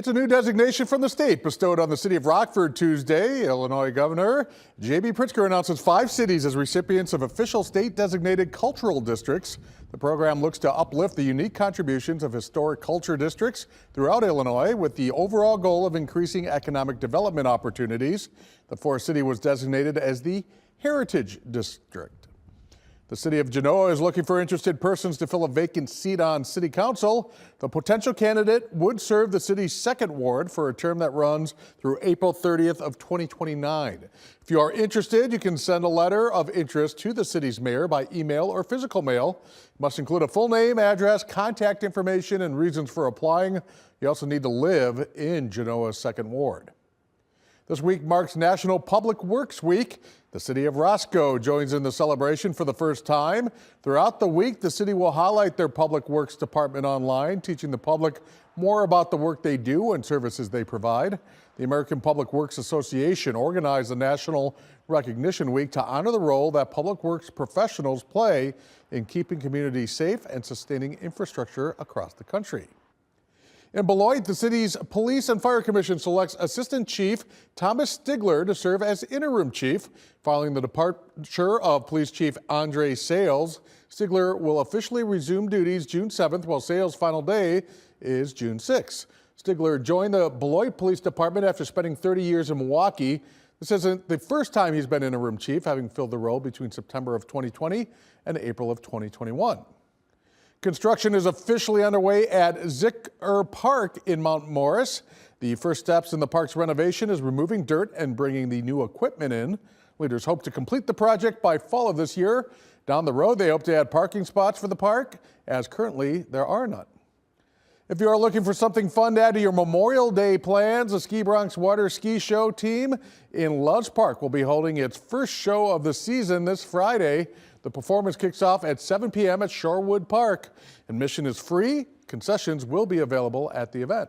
It's a new designation from the state bestowed on the city of Rockford Tuesday. Illinois Governor J.B. Pritzker announces 5 cities as recipients of official state-designated cultural districts. The program looks to uplift the unique contributions of historic culture districts throughout Illinois with the overall goal of increasing economic development opportunities. The 4th city was designated as the Heritage District. The city of Genoa is looking for interested persons to fill a vacant seat on city council. The potential candidate would serve the city's 2nd ward for a term that runs through April 30th of 2029. If you are interested, you can send a letter of interest to the city's mayor by email or physical mail. It must include a full name, address, contact information, and reasons for applying. You also need to live in Genoa's 2nd ward. This week marks National Public Works Week. The city of Roscoe joins in the celebration for the first time. Throughout the week, the city will highlight their Public Works Department online, teaching the public more about the work they do and services they provide. The American Public Works Association organized the National Recognition Week to honor the role that public works professionals play in keeping communities safe and sustaining infrastructure across the country. In Beloit, the city's Police and Fire Commission selects Assistant Chief Thomas Stigler to serve as interim chief. Following the departure of Police Chief Andre Sales, Stigler will officially resume duties June 7th, while Sales' final day is June 6th. Stigler joined the Beloit Police Department after spending 30 years in Milwaukee. This isn't the first time he's been interim chief, having filled the role between September of 2020 and April of 2021. Construction is officially underway at Zicker Park in Mount Morris. The first steps in the park's renovation is removing dirt and bringing the new equipment in. Leaders hope to complete the project by fall of this year. Down the road, they hope to add parking spots for the park, as currently there are none. If you are looking for something fun to add to your Memorial Day plans, the Ski Bronx Water Ski Show team in Loves Park will be holding its first show of the season this Friday. The performance kicks off at 7 p.m. at Shorewood Park. Admission is free. Concessions will be available at the event.